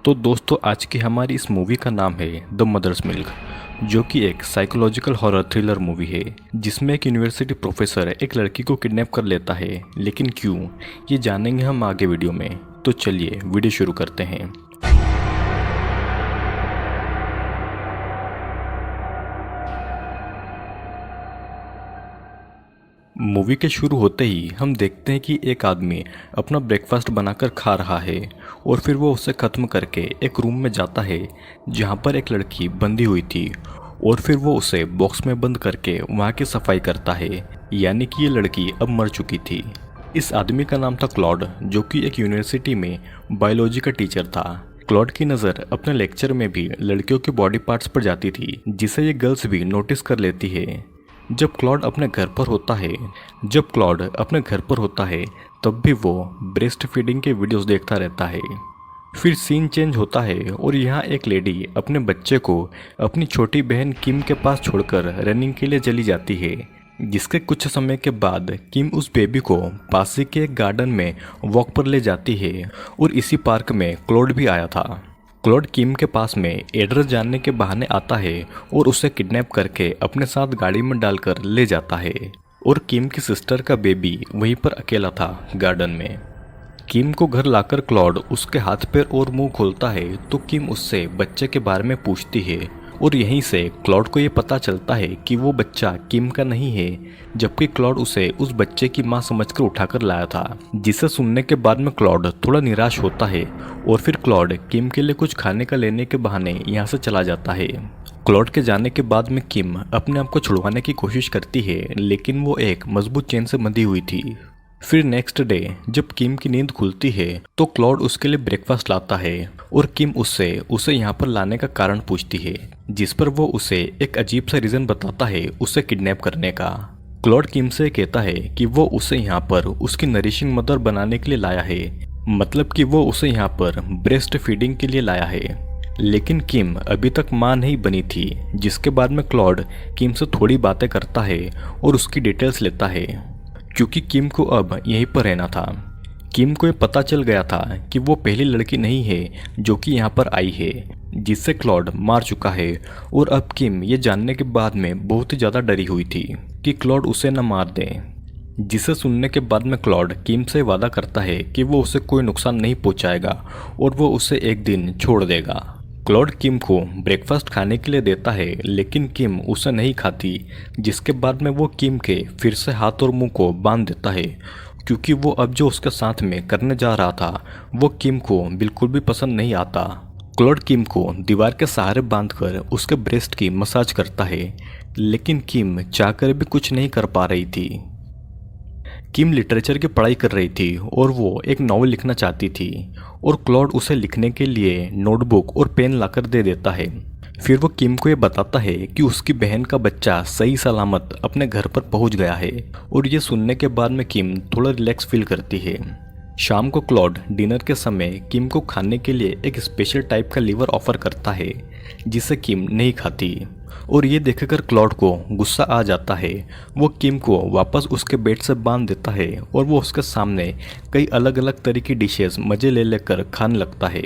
तो दोस्तों आज की हमारी इस मूवी का नाम है द मदर्स मिल्क, जो कि एक साइकोलॉजिकल हॉरर थ्रिलर मूवी है जिसमें एक यूनिवर्सिटी प्रोफेसर एक लड़की को किडनैप कर लेता है। लेकिन क्यों, ये जानेंगे हम आगे वीडियो में। तो चलिए वीडियो शुरू करते हैं। मूवी के शुरू होते ही हम देखते हैं कि एक आदमी अपना ब्रेकफास्ट बनाकर खा रहा है और फिर वो उसे ख़त्म करके एक रूम में जाता है जहाँ पर एक लड़की बंधी हुई थी, और फिर वो उसे बॉक्स में बंद करके वहाँ की सफाई करता है। यानी कि ये लड़की अब मर चुकी थी। इस आदमी का नाम था क्लॉड, जो कि एक यूनिवर्सिटी में बायोलॉजी का टीचर था। क्लॉड की नज़र अपने लेक्चर में भी लड़कियों के बॉडी पार्ट्स पर जाती थी, जिसे ये गर्ल्स भी नोटिस कर लेती है। जब क्लॉड अपने घर पर होता है तब भी वो ब्रेस्ट फीडिंग के वीडियोस देखता रहता है। फिर सीन चेंज होता है और यहाँ एक लेडी अपने बच्चे को अपनी छोटी बहन किम के पास छोड़कर रनिंग के लिए चली जाती है, जिसके कुछ समय के बाद किम उस बेबी को पास ही के एक गार्डन में वॉक पर ले जाती है और इसी पार्क में क्लॉड भी आया था। क्लॉड किम के पास में एड्रेस जानने के बहाने आता है और उसे किडनैप करके अपने साथ गाड़ी में डालकर ले जाता है, और किम की सिस्टर का बेबी वहीं पर अकेला था गार्डन में। किम को घर लाकर क्लॉड उसके हाथ पैर और मुंह खोलता है तो किम उससे बच्चे के बारे में पूछती है, और यहीं से क्लॉड को ये पता चलता है कि वो बच्चा किम का नहीं है, जबकि क्लॉड उसे उस बच्चे की मां समझकर उठाकर लाया था। जिसे सुनने के बाद में क्लॉड थोड़ा निराश होता है और फिर क्लॉड किम के लिए कुछ खाने का लेने के बहाने यहाँ से चला जाता है। क्लॉड के जाने के बाद में किम अपने आप को छुड़वाने की कोशिश करती है, लेकिन वो एक मजबूत चेन से बंधी हुई थी। फिर नेक्स्ट डे जब किम की नींद खुलती है तो क्लॉड उसके लिए ब्रेकफास्ट लाता है और किम उसे यहाँ पर लाने का कारण पूछती है, जिस पर वो उसे एक अजीब सा रीजन बताता है उसे किडनैप करने का। क्लॉड किम से कहता है कि वो उसे यहाँ पर उसकी नरिशिंग मदर बनाने के लिए लाया है, मतलब कि वो उसे यहाँ पर ब्रेस्ट फीडिंग के लिए लाया है। लेकिन किम अभी तक मां नहीं बनी थी, जिसके बाद में क्लॉड किम से थोड़ी बातें करता है और उसकी डिटेल्स लेता है, क्योंकि किम को अब यहीं पर रहना था। किम को ये पता चल गया था कि वो पहली लड़की नहीं है जो कि यहाँ पर आई है, जिससे क्लॉड मार चुका है, और अब किम ये जानने के बाद में बहुत ही ज़्यादा डरी हुई थी कि क्लॉड उसे न मार दे। जिसे सुनने के बाद में क्लॉड किम से वादा करता है कि वो उसे कोई नुकसान नहीं पहुँचाएगा और वो उसे एक दिन छोड़ देगा। क्लॉड किम को ब्रेकफास्ट खाने के लिए देता है, लेकिन किम उसे नहीं खाती, जिसके बाद में वो किम के फिर से हाथ और मुंह को बांध देता है, क्योंकि वो अब जो उसके साथ में करने जा रहा था वो किम को बिल्कुल भी पसंद नहीं आता। क्लॉड किम को दीवार के सहारे बांधकर उसके ब्रेस्ट की मसाज करता है, लेकिन किम चाहकर भी कुछ नहीं कर पा रही थी। किम लिटरेचर की पढ़ाई कर रही थी और वो एक नॉवल लिखना चाहती थी, और क्लॉड उसे लिखने के लिए नोटबुक और पेन लाकर दे देता है। फिर वो किम को ये बताता है कि उसकी बहन का बच्चा सही सलामत अपने घर पर पहुंच गया है, और ये सुनने के बाद में किम थोड़ा रिलैक्स फील करती है। शाम को क्लॉड डिनर के समय किम को खाने के लिए एक स्पेशल टाइप का लीवर ऑफर करता है, जिसे किम नहीं खाती, और ये देखकर क्लॉड को गुस्सा आ जाता है। वो किम को वापस उसके बेड से बांध देता है और वो उसके सामने कई अलग अलग तरह की डिशेस मज़े ले लेकर खाने लगता है।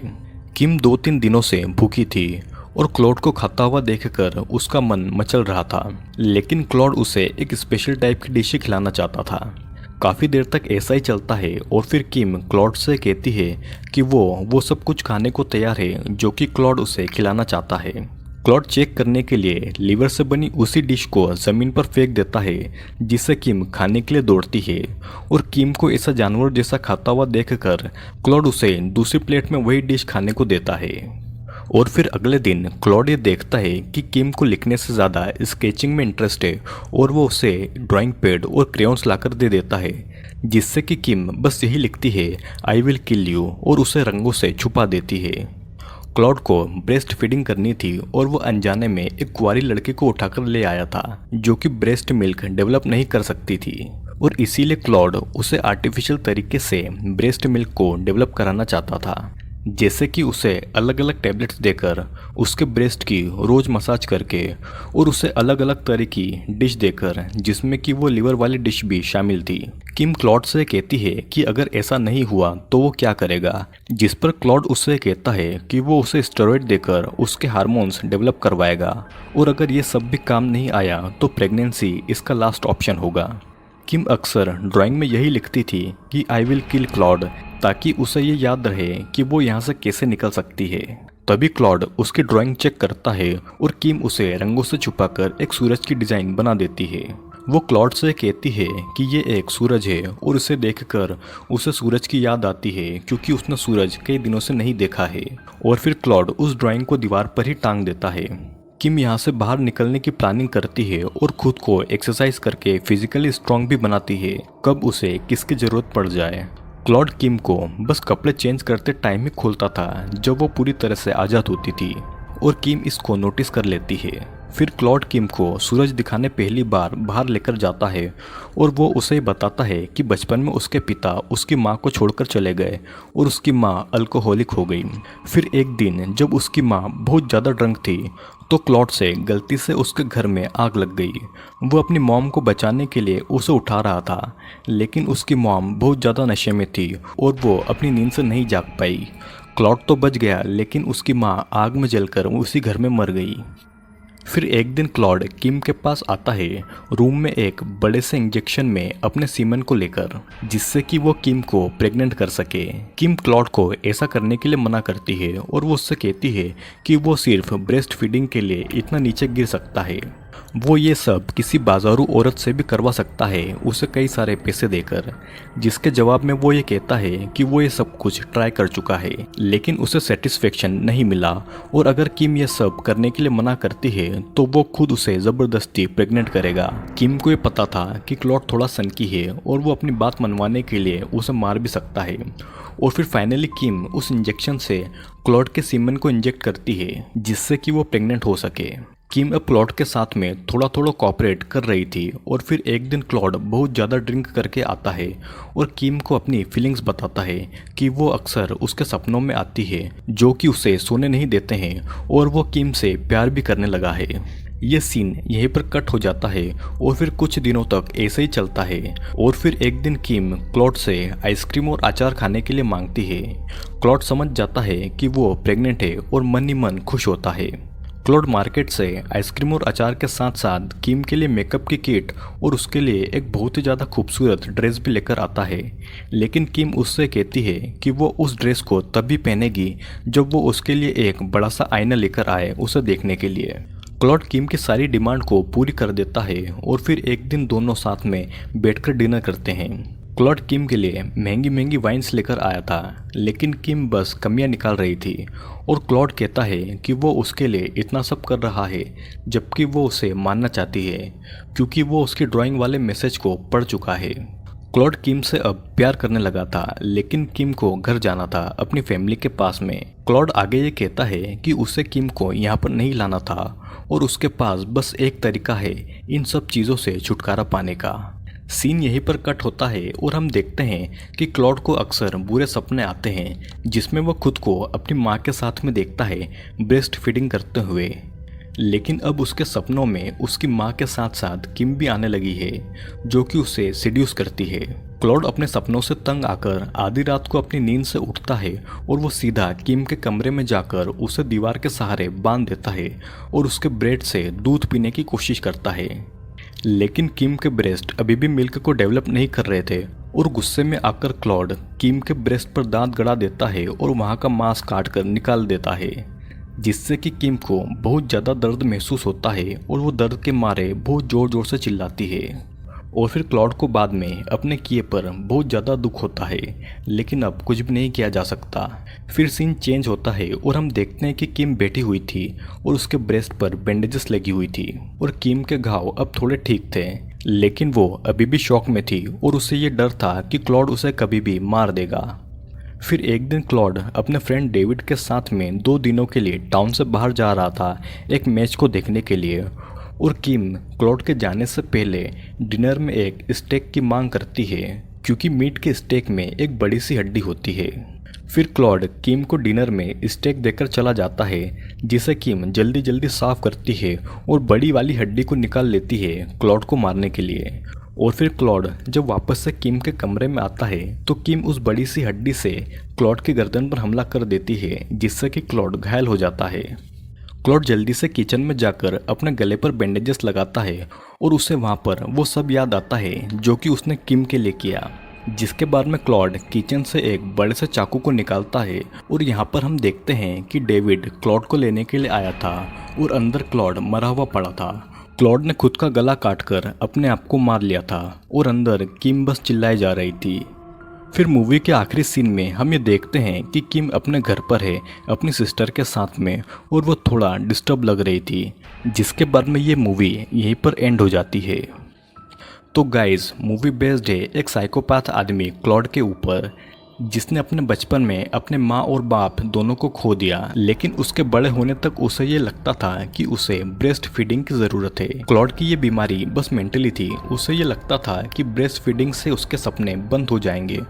किम 2-3 दिनों से भूखी थी और क्लॉड को खाता हुआ देखकर उसका मन मचल रहा था, लेकिन क्लॉड उसे एक स्पेशल टाइप की डिश खिलाना चाहता था। काफ़ी देर तक ऐसा ही चलता है और फिर किम क्लॉड से कहती है कि वो सब कुछ खाने को तैयार है जो कि क्लॉड उसे खिलाना चाहता है। क्लॉड चेक करने के लिए लीवर से बनी उसी डिश को ज़मीन पर फेंक देता है, जिसे किम खाने के लिए दौड़ती है, और किम को ऐसा जानवर जैसा खाता हुआ देखकर क्लॉड उसे दूसरी प्लेट में वही डिश खाने को देता है। और फिर अगले दिन क्लॉड ये देखता है कि किम को लिखने से ज़्यादा स्केचिंग में इंटरेस्ट है, और वो उसे ड्राइंग पैड और क्रेयॉन्स लाकर दे देता है, जिससे कि किम बस यही लिखती है आई विल किल यू, और उसे रंगों से छुपा देती है। क्लॉड को ब्रेस्ट फीडिंग करनी थी और वो अनजाने में एक कुंवारी लड़की को उठाकर ले आया था, जो कि ब्रेस्ट मिल्क डेवलप नहीं कर सकती थी, और इसीलिए क्लॉड उसे आर्टिफिशियल तरीके से ब्रेस्ट मिल्क को डेवलप कराना चाहता था, जैसे कि उसे अलग अलग टैबलेट्स देकर, उसके ब्रेस्ट की रोज़ मसाज करके, और उसे अलग अलग तरह की डिश देकर, जिसमें कि वो लीवर वाली डिश भी शामिल थी। किम क्लॉड से कहती है कि अगर ऐसा नहीं हुआ तो वो क्या करेगा, जिस पर क्लॉड उससे कहता है कि वो उसे स्टेरॉइड देकर उसके हार्मोन्स डेवलप करवाएगा और अगर ये सब भी काम नहीं आया तो प्रेगनेंसी इसका लास्ट ऑप्शन होगा। किम अक्सर ड्राइंग में यही लिखती थी कि आई विल किल क्लॉड, ताकि उसे ये याद रहे कि वो यहाँ से कैसे निकल सकती है। तभी क्लॉड उसकी ड्राइंग चेक करता है और किम उसे रंगों से छुपाकर एक सूरज की डिज़ाइन बना देती है। वो क्लॉड से कहती है कि ये एक सूरज है और उसे देखकर उसे सूरज की याद आती है क्योंकि उसने सूरज कई दिनों से नहीं देखा है। और फिर क्लॉड उस ड्राइंग को दीवार पर ही टांग देता है। किम यहाँ से बाहर निकलने की प्लानिंग करती है और खुद को एक्सरसाइज करके फिजिकली स्ट्रांग भी बनाती है, कब उसे किसकी ज़रूरत पड़ जाए। क्लॉड किम को बस कपड़े चेंज करते टाइम ही खोलता था जब वो पूरी तरह से आज़ाद होती थी और किम इसको नोटिस कर लेती है। फिर क्लॉड किम को सूरज दिखाने पहली बार बाहर लेकर जाता है और वो उसे बताता है कि बचपन में उसके पिता उसकी माँ को छोड़कर चले गए और उसकी माँ अल्कोहलिक हो गई। फिर एक दिन जब उसकी माँ बहुत ज़्यादा ड्रंक थी तो क्लॉड से गलती से उसके घर में आग लग गई। वो अपनी मॉम को बचाने के लिए उसे उठा रहा था, लेकिन उसकी मॉम बहुत ज़्यादा नशे में थी और वो अपनी नींद से नहीं जाग पाई। क्लॉड तो बच गया, लेकिन उसकी माँ आग में जलकर उसी घर में मर गई। फिर एक दिन क्लॉड किम के पास आता है रूम में एक बड़े से इंजेक्शन में अपने सीमन को लेकर, जिससे कि वो किम को प्रेग्नेंट कर सके। किम क्लॉड को ऐसा करने के लिए मना करती है और वो उससे कहती है कि वो सिर्फ ब्रेस्ट फीडिंग के लिए इतना नीचे गिर सकता है। वो ये सब किसी बाजारू औरत से भी करवा सकता है उसे कई सारे पैसे देकर, जिसके जवाब में वो ये कहता है कि वो ये सब कुछ ट्राई कर चुका है लेकिन उसे सेटिस्फेक्शन नहीं मिला और अगर किम ये सब करने के लिए मना करती है तो वो खुद उसे ज़बरदस्ती प्रेग्नेंट करेगा। किम को ये पता था कि क्लॉड थोड़ा सनकी है और वो अपनी बात मनवाने के लिए उसे मार भी सकता है। और फिर फाइनली किम उस इंजेक्शन से क्लॉड के सीमन को इंजेक्ट करती है जिससे कि वो प्रेग्नेंट हो सके। किम अब क्लॉड के साथ में थोड़ा थोड़ा कोऑपरेट कर रही थी और फिर एक दिन क्लॉड बहुत ज़्यादा ड्रिंक करके आता है और किम को अपनी फीलिंग्स बताता है कि वो अक्सर उसके सपनों में आती है जो कि उसे सोने नहीं देते हैं और वो किम से प्यार भी करने लगा है। ये सीन यहीं पर कट हो जाता है और फिर कुछ दिनों तक ऐसे ही चलता है और फिर एक दिन किम क्लॉड से आइसक्रीम और अचार खाने के लिए मांगती है। क्लॉड समझ जाता है कि वो प्रेग्नेंट है और मन ही मन खुश होता है। क्लॉड मार्केट से आइसक्रीम और अचार के साथ साथ किम के लिए मेकअप की किट और उसके लिए एक बहुत ही ज़्यादा खूबसूरत ड्रेस भी लेकर आता है, लेकिन किम उससे कहती है कि वो उस ड्रेस को तभी पहनेगी जब वो उसके लिए एक बड़ा सा आईना लेकर आए उसे देखने के लिए। क्लॉड किम की सारी डिमांड को पूरी कर देता है और फिर एक दिन दोनों साथ में बैठकर डिनर करते हैं। क्लॉड किम के लिए महंगी महंगी वाइन्स लेकर आया था, लेकिन किम बस कमियां निकाल रही थी और क्लॉड कहता है कि वो उसके लिए इतना सब कर रहा है जबकि वो उसे मानना चाहती है क्योंकि वो उसकी ड्राइंग वाले मैसेज को पढ़ चुका है। क्लॉड किम से अब प्यार करने लगा था, लेकिन किम को घर जाना था अपनी फैमिली के पास में। क्लॉड आगे ये कहता है कि उसे किम को यहाँ पर नहीं लाना था और उसके पास बस एक तरीका है इन सब चीज़ों से छुटकारा पाने का। सीन यहीं पर कट होता है और हम देखते हैं कि क्लॉड को अक्सर बुरे सपने आते हैं जिसमें वो खुद को अपनी माँ के साथ में देखता है ब्रेस्ट फीडिंग करते हुए, लेकिन अब उसके सपनों में उसकी माँ के साथ साथ किम भी आने लगी है जो कि उसे सिड्यूस करती है। क्लॉड अपने सपनों से तंग आकर आधी रात को अपनी नींद से उठता है और वो सीधा किम के कमरे में जाकर उसे दीवार के सहारे बांध देता है और उसके ब्रेड से दूध पीने की कोशिश करता है, लेकिन किम के ब्रेस्ट अभी भी मिल्क को डेवलप नहीं कर रहे थे और गुस्से में आकर क्लॉड किम के ब्रेस्ट पर दांत गड़ा देता है और वहाँ का मांस काट कर निकाल देता है, जिससे कि किम को बहुत ज़्यादा दर्द महसूस होता है और वो दर्द के मारे बहुत ज़ोर ज़ोर से चिल्लाती है। और फिर क्लॉड को बाद में अपने किए पर बहुत ज़्यादा दुख होता है, लेकिन अब कुछ भी नहीं किया जा सकता। फिर सीन चेंज होता है और हम देखते हैं कि किम बैठी हुई थी और उसके ब्रेस्ट पर बैंडेजेस लगी हुई थी और किम के घाव अब थोड़े ठीक थे, लेकिन वो अभी भी शॉक में थी और उसे ये डर था कि क्लॉड उसे कभी भी मार देगा। फिर एक दिन क्लॉड अपने फ्रेंड डेविड के साथ में 2 दिनों के लिए टाउन से बाहर जा रहा था एक मैच को देखने के लिए और किम क्लॉड के जाने से पहले डिनर में एक स्टेक की मांग करती है क्योंकि मीट के स्टेक में एक बड़ी सी हड्डी होती है। फिर क्लॉड किम को डिनर में स्टेक देकर चला जाता है जिसे किम जल्दी जल्दी साफ करती है और बड़ी वाली हड्डी को निकाल लेती है क्लॉड को मारने के लिए। और फिर क्लॉड जब वापस से किम के कमरे में आता है तो किम उस बड़ी सी हड्डी से क्लॉड की गर्दन पर हमला कर देती है, जिससे कि क्लॉड घायल हो जाता है। क्लॉड जल्दी से किचन में जाकर अपने गले पर बैंडेजेस लगाता है और उसे वहाँ पर वो सब याद आता है जो कि उसने किम के लिए किया। जिसके बाद में क्लॉड किचन से एक बड़े से चाकू को निकालता है और यहाँ पर हम देखते हैं कि डेविड क्लॉड को लेने के लिए आया था और अंदर क्लॉड मरा हुआ पड़ा था। क्लॉड ने खुद का गला काटकर अपने आप को मार लिया था और अंदर किम बस चिल्लाई जा रही थी। फिर मूवी के आखिरी सीन में हम ये देखते हैं कि किम अपने घर पर है अपनी सिस्टर के साथ में और वो थोड़ा डिस्टर्ब लग रही थी। जिसके बाद में ये मूवी यहीं पर एंड हो जाती है। तो गाइज मूवी बेस्ड है एक साइकोपैथ आदमी क्लॉड के ऊपर, जिसने अपने बचपन में अपने माँ और बाप दोनों को खो दिया, लेकिन उसके बड़े होने तक उसे ये लगता था कि उसे ब्रेस्ट फीडिंग की ज़रूरत है। क्लॉड की ये बीमारी बस मेंटली थी, उसे ये लगता था कि ब्रेस्ट फीडिंग से उसके सपने बंद हो जाएंगे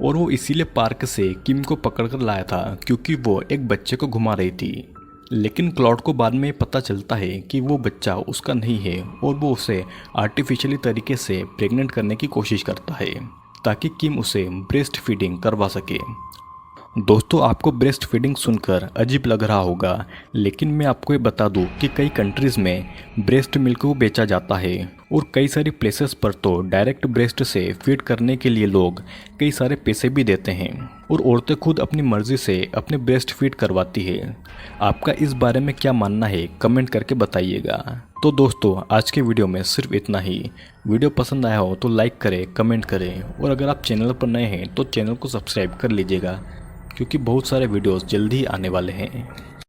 और वो इसीलिए पार्क से किम को पकड़ कर लाया था क्योंकि वो एक बच्चे को घुमा रही थी। लेकिन क्लॉड को बाद में पता चलता है कि वो बच्चा उसका नहीं है और वो उसे आर्टिफिशियली तरीके से प्रेग्नेंट करने की कोशिश करता है ताकि किम उसे ब्रेस्ट फीडिंग करवा सके। दोस्तों, आपको ब्रेस्ट फीडिंग सुनकर अजीब लग रहा होगा, लेकिन मैं आपको ये बता दूं कि कई कंट्रीज़ में ब्रेस्ट मिल्क को बेचा जाता है और कई सारी प्लेसेस पर तो डायरेक्ट ब्रेस्ट से फीड करने के लिए लोग कई सारे पैसे भी देते हैं और औरतें खुद अपनी मर्जी से अपने ब्रेस्ट फीड करवाती है। आपका इस बारे में क्या मानना है कमेंट करके बताइएगा। तो दोस्तों, आज के वीडियो में सिर्फ इतना ही। वीडियो पसंद आया हो तो लाइक करें, कमेंट करें और अगर आप चैनल पर नए हैं तो चैनल को सब्सक्राइब कर लीजिएगा क्योंकि बहुत सारे वीडियोस जल्दी ही आने वाले हैं।